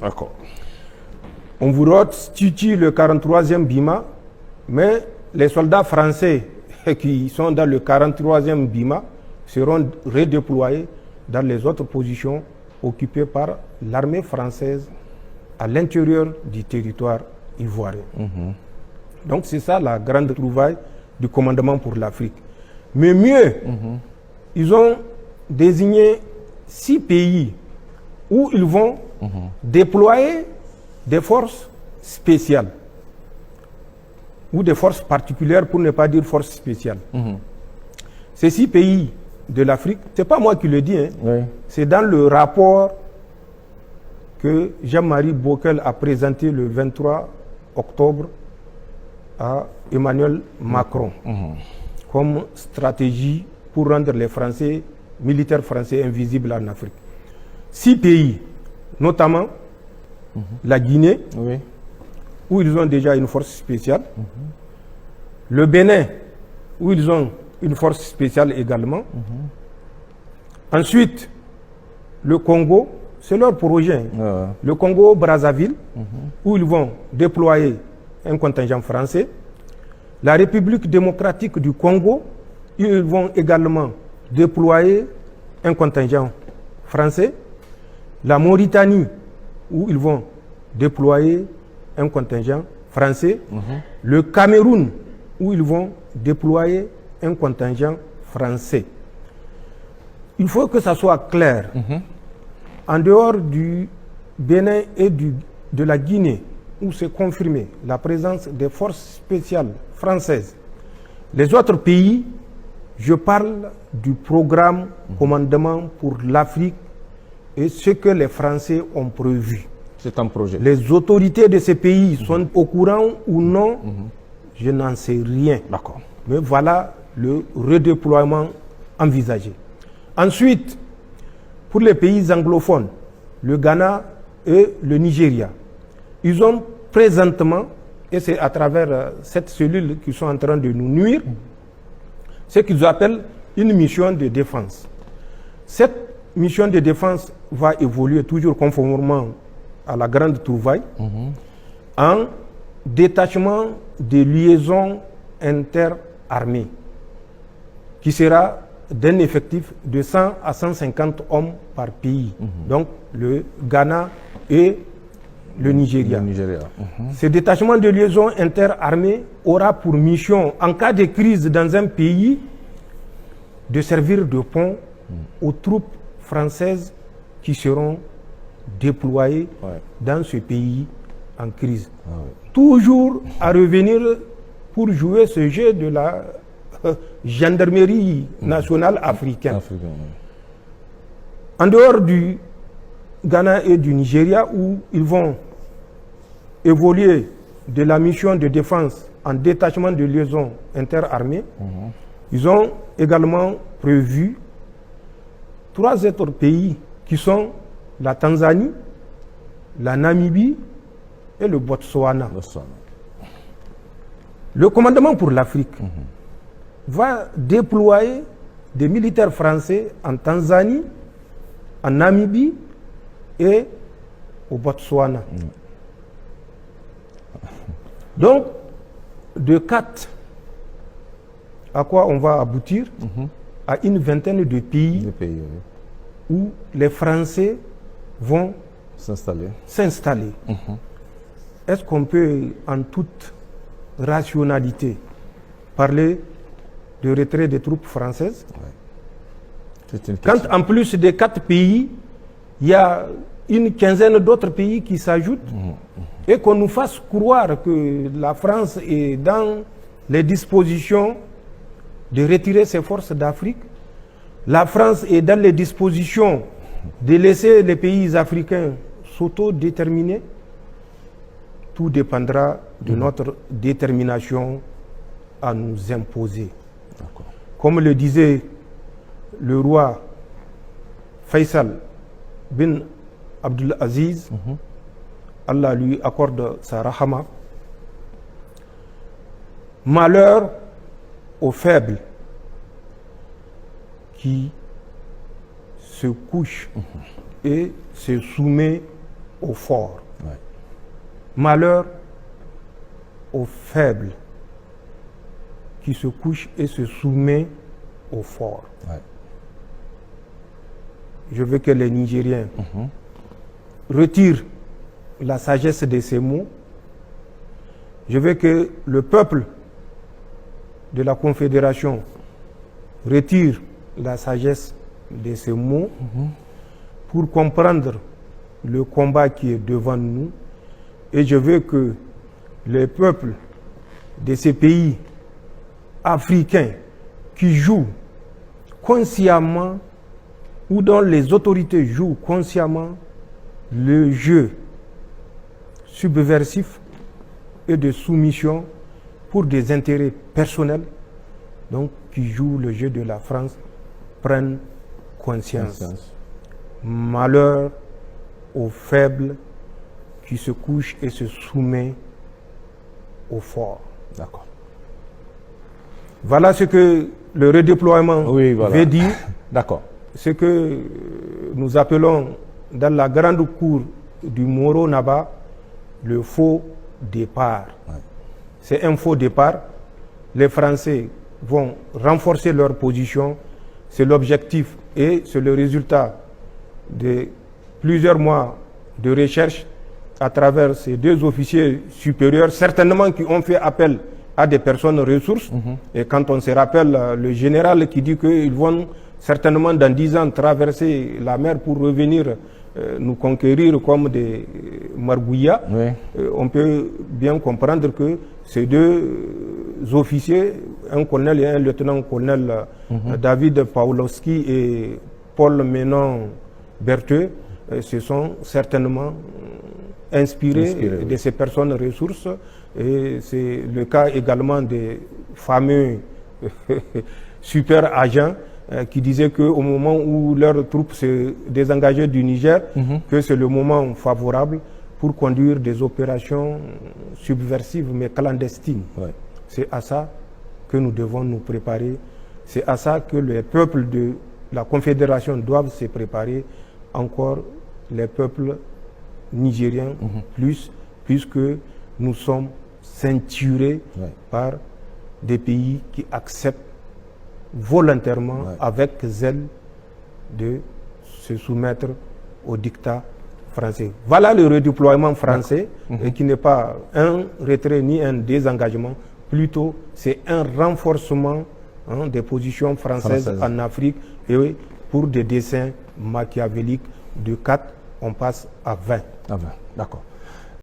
D'accord. On vous restitue le 43e BIMA, mais les soldats français qui sont dans le 43e BIMA seront redéployés dans les autres positions occupées par l'armée française à l'intérieur du territoire ivoirien. Donc c'est ça la grande trouvaille du commandement pour l'Afrique. Mais mieux, ils ont désigné 6 pays où ils vont déployer des forces spéciales ou des forces particulières, pour ne pas dire forces spéciales. Ces 6 pays de l'Afrique, ce n'est pas moi qui le dis, hein, Oui. c'est dans le rapport que Jean-Marie Bockel a présenté le 23 octobre à Emmanuel Macron comme stratégie pour rendre les Français, militaires français invisibles en Afrique. 6 pays, notamment la Guinée, Oui. où ils ont déjà une force spéciale, le Bénin, où ils ont une force spéciale également. Ensuite, le Congo, c'est leur projet. Le Congo-Brazzaville, où ils vont déployer un contingent français. La République démocratique du Congo, où ils vont également déployer un contingent français. La Mauritanie, où ils vont déployer un contingent français. Le Cameroun, où ils vont déployer un contingent français. Il faut que ça soit clair. En dehors du Bénin et de la Guinée, où c'est confirmé la présence des forces spéciales françaises, les autres pays, je parle du programme Commandement pour l'Afrique et ce que les Français ont prévu. C'est un projet. Les autorités de ces pays sont au courant ou non, je n'en sais rien. D'accord. Mais voilà le redéploiement envisagé. Ensuite, pour les pays anglophones, le Ghana et le Nigeria, ils ont présentement, et c'est à travers cette cellule qu'ils sont en train de nous nuire, ce qu'ils appellent une mission de défense. Cette mission de défense va évoluer toujours conformément à la grande trouvaille en détachement de liaisons interarmées qui sera d'un effectif de 100 à 150 hommes par pays. Donc le Ghana et le Nigeria. Ce détachement de liaison interarmée aura pour mission, en cas de crise dans un pays, de servir de pont aux troupes françaises qui seront déployées dans ce pays en crise. Toujours à revenir pour jouer ce jeu de la gendarmerie nationale africaine. En dehors du Ghana et du Nigeria, où ils vont évoluer de la mission de défense en détachement de liaison interarmée, ils ont également prévu 3 autres pays qui sont la Tanzanie, la Namibie et le Botswana. Le commandement pour l'Afrique va déployer des militaires français en Tanzanie, en Namibie et au Botswana. Donc, de 4, à quoi on va aboutir? À une vingtaine de pays où les Français vont s'installer. Est-ce qu'on peut, en toute rationalité, parler de retrait des troupes françaises? Quand en plus des 4 pays, il y a une quinzaine d'autres pays qui s'ajoutent, et qu'on nous fasse croire que la France est dans les dispositions de retirer ses forces d'Afrique, la France est dans les dispositions de laisser les pays africains s'autodéterminer, tout dépendra de notre détermination à nous imposer. Comme le disait le roi Faisal bin Abdul Aziz, Allah lui accorde sa rahama, malheur aux faibles qui se couchent et se soumettent aux forts. Ouais. Malheur aux faibles qui se couchent et se soumettent aux forts. Ouais. Je veux que les Nigériens retirent la sagesse de ces mots. Je veux que le peuple de la Confédération retire la sagesse de ces mots pour comprendre le combat qui est devant nous. Et je veux que les peuples de ces pays africains qui jouent consciemment ou dont les autorités jouent consciemment le jeu subversif et de soumission pour des intérêts personnels, donc qui jouent le jeu de la France, prennent conscience. Malheur aux faibles qui se couchent et se soumettent aux forts. D'accord. Voilà ce que le redéploiement veut dire. D'accord. Ce que nous appelons dans la grande cour du Moro Naba le faux départ. Ouais. C'est un faux départ. Les Français vont renforcer leur position. C'est l'objectif et c'est le résultat de plusieurs mois de recherche à travers ces deux officiers supérieurs, certainement qui ont fait appel à des personnes ressources. Et quand on se rappelle le général qui dit qu'ils vont certainement dans 10 ans traverser la mer pour revenir nous conquérir comme des margouillas, on peut bien comprendre que ces deux officiers, un colonel et un lieutenant-colonel, David Pawlowski et Paul Ménon Bertheux, se sont certainement inspirés de ces personnes ressources. Et c'est le cas également des fameux super agents qui disaient qu'au moment où leurs troupes se désengageaient du Niger, que c'est le moment favorable pour conduire des opérations subversives mais clandestines. Ouais. C'est à ça que nous devons nous préparer. C'est à ça que les peuples de la Confédération doivent se préparer, encore les peuples nigériens plus, puisque nous sommes ceinturés par des pays qui acceptent volontairement, avec zèle, de se soumettre au diktat français. Voilà le redéploiement français, et qui n'est pas un retrait ni un désengagement, plutôt c'est un renforcement des positions françaises en Afrique, et pour des desseins machiavéliques de 4, on passe à 20. D'accord.